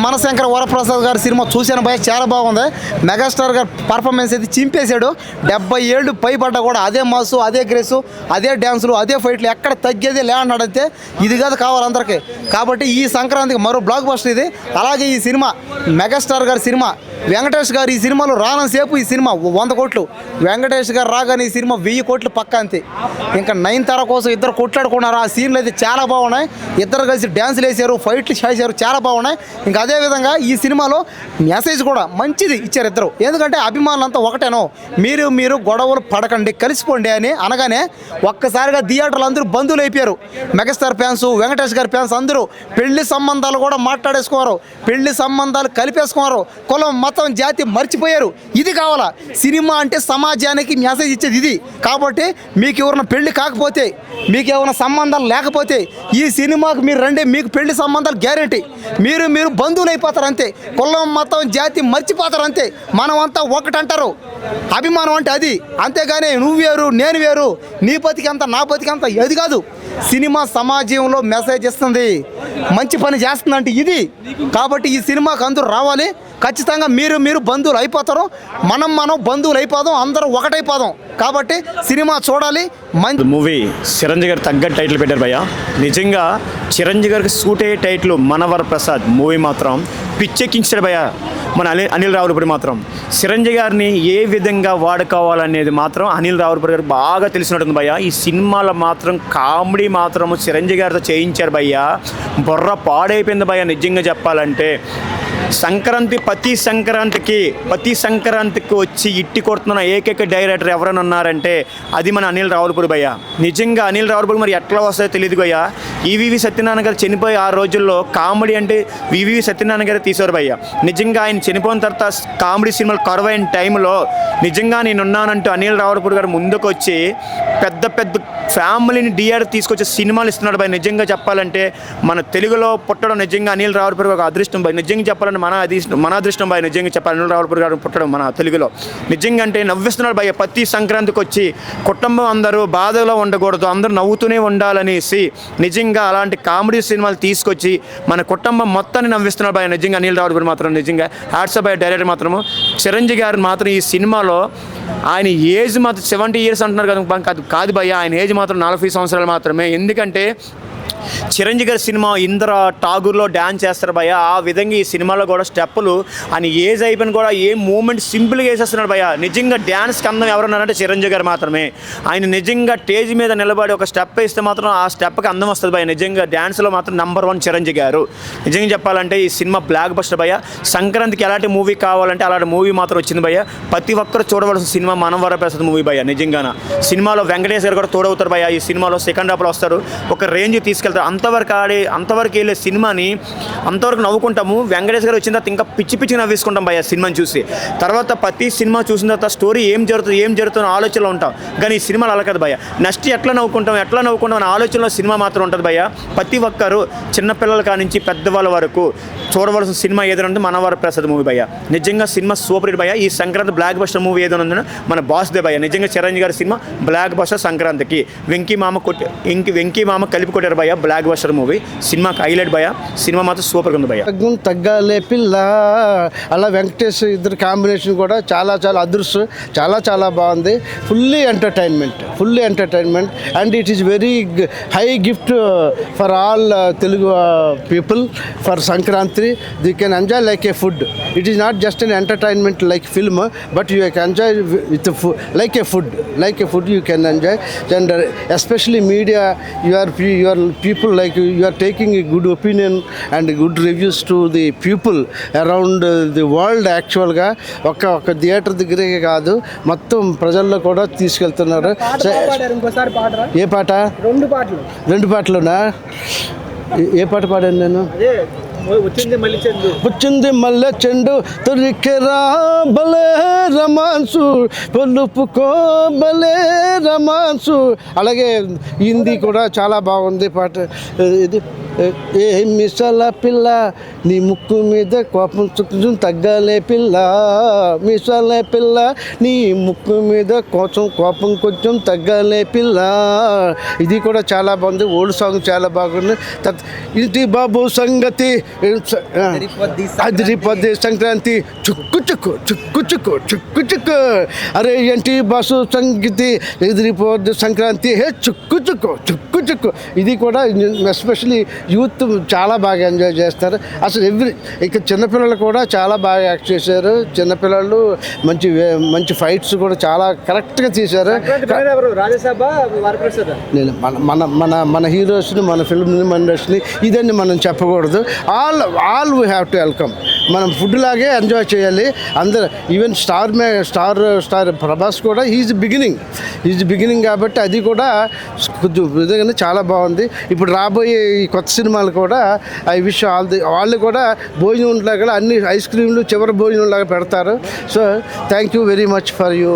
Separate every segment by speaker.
Speaker 1: మనశంకర వరప్రసాద్ గారి సినిమా చూశాను భయ, చాలా బాగుంది. మెగాస్టార్ గారు పర్ఫార్మెన్స్ అయితే చింపేశాడు. 70 ఏళ్ళు పైబడ్డా కూడా అదే మాసు, అదే గ్రేసు, అదే డ్యాన్సులు, అదే ఫైట్లు, ఎక్కడ తగ్గేది లే అన్నాడంతే. ఇది కాదు కావాలి అందరికీ. కాబట్టి ఈ సంక్రాంతికి మరో బ్లాక్ బస్టర్ ఇది. అలాగే ఈ సినిమా మెగాస్టార్ గారి సినిమా, వెంకటేష్ గారు ఈ సినిమాలో రానంతసేపు ఈ సినిమా 100 కోట్లు, వెంకటేష్ గారు రాగానే ఈ సినిమా 1000 కోట్లు పక్కా అంతే. ఇంకా నయనతార కోసం ఇద్దరు కొట్లాడుకున్నారు. ఆ సీన్లు అయితే చాలా బాగున్నాయి. ఇద్దరు కలిసి డ్యాన్సులు వేసారు, ఫైట్లు చేశారు, చాలా బాగున్నాయి. ఇంకా అదేవిధంగా ఈ సినిమాలో మెసేజ్ కూడా మంచిది ఇచ్చారు ఇద్దరు. ఎందుకంటే అభిమానులంతా ఒకటేనో, మీరు గొడవలు పడకండి, కలిసిపోండి అని అనగానే ఒక్కసారిగా థియేటర్లు అందరూ బంధువులు అయిపోయారు. మెగాస్టార్ ఫ్యాన్స్, వెంకటేష్ గారి ఫ్యాన్స్ అందరూ పెళ్లి సంబంధాలు కూడా మాట్లాడేసుకున్నారు, పెళ్లి సంబంధాలు కలిపేసుకున్నారు, కులం మతం జాతి మర్చిపోయారు. ఇది కావాలా? సినిమా అంటే సమాజానికి మెసేజ్ ఇచ్చేది ఇది. కాబట్టి మీకు ఎవరైనా పెళ్లి కాకపోతే, మీకు ఏమైనా సంబంధాలు లేకపోతే ఈ సినిమాకి మీరు రండి, మీకు పెళ్లి సంబంధాలు గ్యారెంటీ. మీరు బంధువులు అయిపోతారు అంతే, కులం మతం జాతి మర్చిపోతారు అంతే. మనం అంతా ఒకటంటారు. అభిమానం అంటే అది, అంతేగాని నువ్వు వేరు నేను వేరు, నీ బతికంత నా బతికంత అది కాదు. సినిమా సమాజంలో మెసేజ్ ఇస్తుంది, మంచి పని చేస్తుందంటే ఇది. కాబట్టి ఈ సినిమాకి అందరూ రావాలి. ఖచ్చితంగా మీరు బంధువులు అయిపోతారు, మనం బంధువులు అయిపోదాం, అందరూ ఒకటైపోదాం. కాబట్టి సినిమా చూడాలి. మంచి
Speaker 2: మూవీ చిరంజీవి గారు తగ్గ టైటిల్ పెట్టారు భయ్య. నిజంగా చిరంజీవి గారికి సూట్ అయ్యే టైటిల్ మనవర ప్రసాద్. మూవీ మాత్రం పిచ్చెక్కించాడు భయ్య మన అనిల్ రావులపూడి. మాత్రం చిరంజీవి గారిని ఏ విధంగా వాడుకోవాలనేది మాత్రం అనిల్ రావులపూడి గారికి బాగా తెలిసినట్టుంది భయ్య. ఈ సినిమాలో మాత్రం కామెడీ మాత్రం చిరంజీవి గారితో చేయించారు భయ్య. బుర్ర పాడైపోయింది భయ్య నిజంగా చెప్పాలంటే. సంక్రాంతి ప్రతి సంక్రాంతికి వచ్చి ఇట్టి కొడుతున్న ఏకైక డైరెక్టర్ ఎవరైనా ఉన్నారంటే అది మన అనిల్ రావులపూడి భయ్య. నిజంగా అనిల్ రావులపూడి మరి ఎట్లా వస్తుందో తెలియదు భయ్య. ఈవీవి సత్యనారాయణ గారు చనిపోయి ఆ రోజుల్లో కామెడీ అంటే వివి సత్యనారాయణ గారు తీశారు భయ్య. నిజంగా ఆయన చనిపోయిన తర్వాత కామెడీ సినిమాలు కరువైన టైంలో నిజంగా నేనున్నానంటూ అనిల్ రావులపూడి గారు ముందుకు వచ్చి పెద్ద ఫ్యామిలీని డిఆర్ తీసుకొచ్చే సినిమాలు ఇస్తున్నాడు భయ్య. నిజంగా చెప్పాలంటే మన తెలుగులో పుట్టడం నిజంగా అనిల్ రావులపూడి ఒక అదృష్టం భయ్య. నిజంగా చెప్పాలంటే మన అదృష్టం భయ్య. నిజంగా చెప్పాలి అనిల్ రావులపూడి గారు పుట్టడం మన తెలుగులో. నిజంగా అంటే నవ్విస్తున్నాడు భయ్య. ప్రతి సంక్రాంతికి వచ్చి కుటుంబం అందరూ బాధలో ఉండకూడదు, అందరూ నవ్వుతూనే ఉండాలనేసి నిజంగా అలాంటి కామెడీ సినిమాలు తీసుకొచ్చి మన కుటుంబం మొత్తాన్ని నవ్విస్తున్నాడు భయ్య. నిజంగా అనిల్ రావులపూడి మాత్రం నిజంగా హ్యాట్స్ భయ్య. డైరెక్టర్ మాత్రము చిరంజీవి గారు మాత్రం ఈ సినిమాలో ఆయన ఏజ్ మాత్రం 70 years అంటున్నారు కదా, కాదు భయ్య. ఆయన ఏజ్ మాత్రం 40 సంవత్సరాలు మాత్రమే. ఎందుకంటే చిరంజీవి గారి సినిమా ఇంద్ర ఠాగూర్లో డ్యాన్స్ చేస్తారు భయ్య. ఆ విధంగా ఈ సినిమాలో కూడా స్టెప్పులు ఆయన ఏజ్ అయిపోయిన కూడా ఏ మూమెంట్ సింపుల్గా వేసేస్తున్నాడు భయ్య. నిజంగా డ్యాన్స్కి అందం ఎవరున్నారంటే చిరంజీవి గారు మాత్రమే. ఆయన నిజంగా స్టేజ్ మీద నిలబడి ఒక స్టెప్ వేస్తే మాత్రం ఆ స్టెప్కి అందం వస్తుంది భయ్య. నిజంగా డ్యాన్స్లో మాత్రం నంబర్ 1 చిరంజీవి గారు. నిజంగా చెప్పాలంటే ఈ సినిమా బ్లాక్ బస్టర్ భయ్య. సంక్రాంతికి ఎలాంటి మూవీ కావాలంటే అలాంటి మూవీ మాత్రం వచ్చింది భయ్య. ప్రతి ఒక్కరు చూడవలసిన సినిమా మనవర ప్రసాద్ మూవీ భయ్య. నిజంగా సినిమాలో వెంకటేష్ గారు కూడా తోడవుతారు భయ్య. ఈ సినిమాలో సెకండ్ హాఫ్లో వస్తారు, ఒక రేంజ్ తీసుకెళ్తారు. అంతవరకు వెళ్ళే సినిమాని అంతవరకు నవ్వుకుంటాము. వెంకటేష్ గారు వచ్చిన తర్వాత ఇంకా పిచ్చి నవ్వేసుకుంటాం భయ్య సినిమాని చూసి. తర్వాత ప్రతి సినిమా చూసిన తర్వాత స్టోరీ ఏం జరుగుతుందో ఆలోచనలో ఉంటాం. కానీ ఈ సినిమాలు అలా కదా భయ్య. నెక్స్ట్ ఎట్లా నవ్వుకుంటాం అనే ఆలోచనలో సినిమా మాత్రం ఉంటుంది భయ్య. ప్రతి ఒక్కరు చిన్నపిల్లల కానించి పెద్దవాళ్ళ వరకు చూడవలసిన సినిమా ఏదైనా ఉంటే మనవర ప్రసాద్ మూవీ భయ్య. నిజంగా సినిమా సూపర్ హిట్ భయ్య. ఈ సంక్రాంతి బ్లాక్ బస్టర్ మూవీ ఏదైనా ఉందో మన బాస్ దే భయ్య. నిజంగా చిరంజీవి గారి సినిమా బ్లాక్ బస్టర్. సంక్రాంతికి వెంకీ మామ కలిపి కొట్టారు భయ్య. బ్లాక్ బస్టర్ మూవీ సినిమాకి హైలైట్ భయ్య. సినిమా మాత్రం సూపర్గా ఉంది భయ్య.
Speaker 3: తగ్గాలే పిల్ల అలా వెంకటేష్ ఇద్దరు కాంబినేషన్ కూడా చాలా అదృష్టం. చాలా బాగుంది. Fully entertainment and it is very high gift for all Telugu people for Sankranti. They can enjoy like A food. It is not just an entertainment like film, but you can enjoy with like a food you can enjoy. And especially media, your people, like you are taking a good opinion and good reviews to the people around the world. Actual గా ఒక theatre దగ్గరే కాదు మొత్తం ప్రజల్లో కూడా తీసుకెళ్తున్నారు. ఏ పాట? 2 పాటలునా? ఏ పాట పాడాను నేను? వచ్చింది మల్లె చెండు తొరికెరా బలే రమాన్సు పొలుపుకో బలే రమాన్సు. అలాగే హిందీ కూడా చాలా బాగుంది పాట. ఇది ఏ మిసాల పిల్ల నీ ముక్కు మీద కోపం కొంచెం తగ్గాలే పిల్ల, మిసాలే పిల్ల నీ ముక్కు మీద కోపం కొంచెం తగ్గాలే పిల్ల. ఇది కూడా చాలా బాగుంది. ఓల్డ్ సాంగ్ చాలా బాగుంది. ఇంటి బాబు సంగతి అదిరిపోద్ది సంక్రాంతి చుక్కు చుక్కు చుక్కు చుక్కు చుక్కు చుక్కు, అరే ఏంటి బాసు సంగీతి ఎదిరిపోద్ది సంక్రాంతి హే చుక్కు చుక్కు చుక్కు చుక్కు. ఇది కూడా ఎస్పెషలీ యూత్ చాలా బాగా ఎంజాయ్ చేస్తారు. అసలు ఇక చిన్నపిల్లలు కూడా చాలా బాగా యాక్ట్ చేశారు. చిన్నపిల్లలు మంచి ఫైట్స్ కూడా చాలా కరెక్ట్గా తీశారు. నేను మన హీరోస్ని, మన ఫిల్మ్ ఇండస్ట్రీని ఇదని మనం చెప్పకూడదు. All we have to welcome. మనం ఫుడ్ లాగే ఎంజాయ్ చేయాలి అందరు. ఈవెన్ స్టార్ ప్రభాస్ కూడా ఈజ్ బిగినింగ్ కాబట్టి అది కూడా కొంచెం విధంగానే చాలా బాగుంది. ఇప్పుడు రాబోయే ఈ కొత్త సినిమాలు కూడా ఐ విష్ వాళ్ళు కూడా భోజనం లాగా అన్ని ఐస్ క్రీమ్లు చివరి భోజనం లాగా పెడతారు. So thank you very much for you.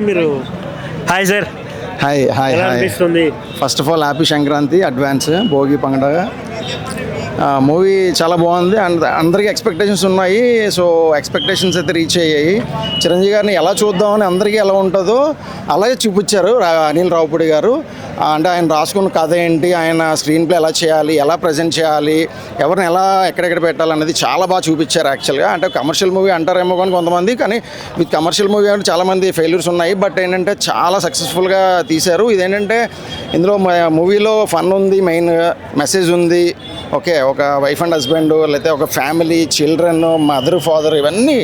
Speaker 4: మీరు హాయ్ సార్.
Speaker 5: హాయ్ హాయ్
Speaker 4: ఎలా
Speaker 5: హాయ్.
Speaker 4: అనిపిస్తుంది?
Speaker 5: First of all happy Sankranti advance Bhogi పండుగ. మూవీ చాలా బాగుంది అండ్ అందరికీ ఎక్స్పెక్టేషన్స్ ఉన్నాయి. సో ఎక్స్పెక్టేషన్స్ అయితే రీచ్ అయ్యాయి. చిరంజీవి గారిని ఎలా చూద్దామని అందరికీ ఎలా ఉంటుందో అలాగే చూపించారు అనిల్ రావుపూడి గారు. అంటే ఆయన రాసుకున్న కథ ఏంటి, ఆయన స్క్రీన్ ప్లే ఎలా చేయాలి, ఎలా ప్రజెంట్ చేయాలి, ఎవరిని ఎలా ఎక్కడెక్కడ పెట్టాలనేది చాలా బాగా చూపించారు. యాక్చువల్గా అంటే కమర్షియల్ మూవీ అంటారేమో కానీ కొంతమంది, కానీ విత్ కమర్షియల్ మూవీ అంటే చాలామంది ఫెయిల్యూర్స్ ఉన్నాయి. బట్ ఏంటంటే చాలా సక్సెస్ఫుల్గా తీశారు. ఇదేంటంటే ఇందులో మూవీలో ఫన్ ఉంది, మెయిన్ మెసేజ్ ఉంది. ఓకే, ఒక వైఫ్ అండ్ హస్బెండ్ లేకపోతే ఒక ఫ్యామిలీ, చిల్డ్రన్, మదర్, ఫాదర్ ఇవన్నీ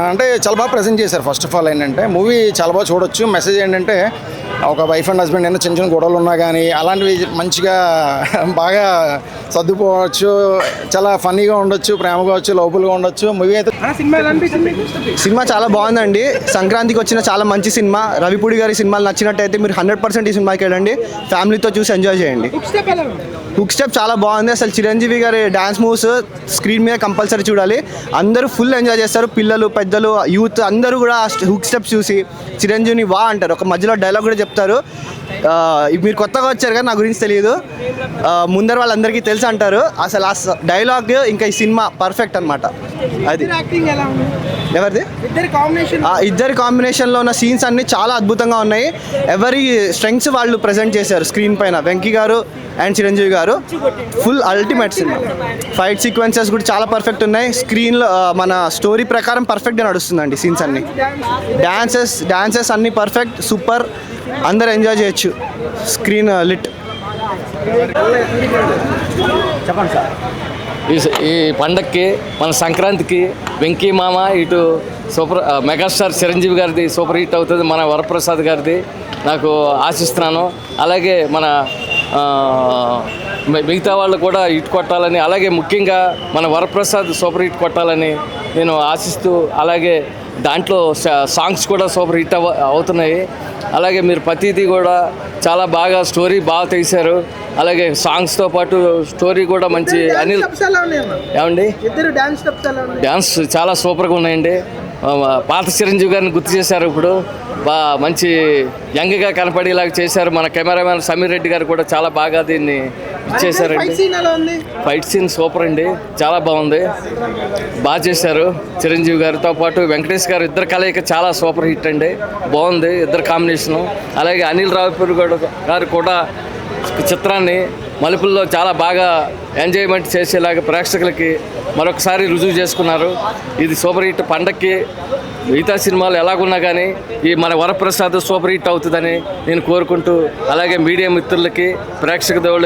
Speaker 5: అంటే చాలా బాగా ప్రజెంట్ చేశారు. ఫస్ట్ ఆఫ్ ఆల్ ఏంటంటే మూవీ చాలా బాగా చూడొచ్చు. మెసేజ్ ఏంటంటే ఒక వైఫ్ అండ్ హస్బెండ్ అయినా చిన్న చిన్న గొడవలు ఉన్నా కానీ అలాంటివి మంచిగా బాగా సర్దుకోవచ్చు, చాలా ఫన్నీగా ఉండొచ్చు, ప్రేమగా వచ్చు, లోపలగా ఉండొచ్చు. మూవీ అయితే
Speaker 1: సినిమా చాలా బాగుందండి. సంక్రాంతికి వచ్చిన చాలా మంచి సినిమా. రవిపూడి గారి సినిమాలు నచ్చినట్టయితే మీరు 100% ఈ సినిమాకి వెళ్ళండి, ఫ్యామిలీతో చూసి ఎంజాయ్ చేయండి. హుక్ స్టెప్ చాలా బాగుంది. అసలు చిరంజీవి గారి డ్యాన్స్ మూవ్స్ స్క్రీన్ మీద కంపల్సరీ చూడాలి. అందరూ ఫుల్ ఎంజాయ్ చేస్తారు. పిల్లలు, పెద్దలు, యూత్ అందరూ కూడా హుక్ స్టెప్స్ చూసి చిరంజీవిని వా అంటారు. ఒక మధ్యలో డైలాగ్ కూడా చెప్తారు. మీరు కొత్తగా వచ్చారు కానీ నా గురించి తెలియదు, ముందర వాళ్ళందరికీ తెలుసు అంటారు. అసలు ఆ డైలాగ్ ఇంకా ఈ సినిమా పర్ఫెక్ట్ అనమాట. అది ఎవరిది? ఇద్దరి కాంబినేషన్లో ఉన్న సీన్స్ అన్నీ చాలా అద్భుతంగా ఉన్నాయి. ఎవరి స్ట్రెంగ్స్ వాళ్ళు ప్రజెంట్ చేశారు స్క్రీన్ పైన. వెంకీ గారు అండ్ చిరంజీవి గారు full ultimate cinema. Fight sequences కూడా చాలా పర్ఫెక్ట్ ఉన్నాయి. స్క్రీన్లో మన స్టోరీ ప్రకారం పర్ఫెక్ట్గా నడుస్తుందండి సీన్స్ అన్నీ. డాన్సెస్ అన్నీ పర్ఫెక్ట్, సూపర్, అందరు ఎంజాయ్ చేయొచ్చు. Screen lit.
Speaker 4: చెప్పండి సార్.
Speaker 6: ఈ పండక్కి మన సంక్రాంతికి వెంకీ మామ ఇటు మెగాస్టార్ చిరంజీవి గారిది సూపర్ హిట్ అవుతుంది, మన వరప్రసాద్ గారిది నాకు ఆశిస్తున్నాను. అలాగే మన మిగతా వాళ్ళు కూడా హిట్ కొట్టాలని, అలాగే ముఖ్యంగా మన వరప్రసాద్ సూపర్ హిట్ కొట్టాలని నేను ఆశిస్తూ, అలాగే దాంట్లో సాంగ్స్ కూడా సూపర్ హిట్ అవుతున్నాయి. అలాగే మీరు ప్రతిదీ కూడా చాలా బాగా స్టోరీ బాగా తీశారు. అలాగే సాంగ్స్తో పాటు స్టోరీ కూడా మంచి. అనిల్ ఏమండి డ్యాన్స్ చాలా సూపర్గా ఉన్నాయండి. పాత చిరంజీవి గారిని గుర్తు చేశారు. ఇప్పుడు మంచి యంగ్గా కనపడేలాగా చేశారు. మన కెమెరామెన్ సమీర్ రెడ్డి గారు కూడా చాలా బాగా దీన్ని ఇచ్చేసారండి. ఫైట్ సీన్ సూపర్ అండి, చాలా బాగుంది, బాగా చేశారు. చిరంజీవి గారితో పాటు వెంకటేష్ గారు ఇద్దరు కలయిక చాలా సూపర్ హిట్ అండి, బాగుంది ఇద్దరు కాంబినేషను. అలాగే అనిల్ రావిపూడి గారు కూడా చిత్రాన్ని మలుపుల్లో చాలా బాగా ఎంజాయ్మెంట్ చేసేలాగా ప్రేక్షకులకి మరొకసారి రుజువు చేసుకున్నారు. ఇది సూపర్ హిట్. పండక్కి మిగతా సినిమాలు ఎలాగున్నా కానీ ఈ మన వరప్రసాద్ సూపర్ హిట్ అవుతుందని నేను కోరుకుంటూ, అలాగే మీడియా మిత్రులకి, ప్రేక్షక దేవుళ్ళకి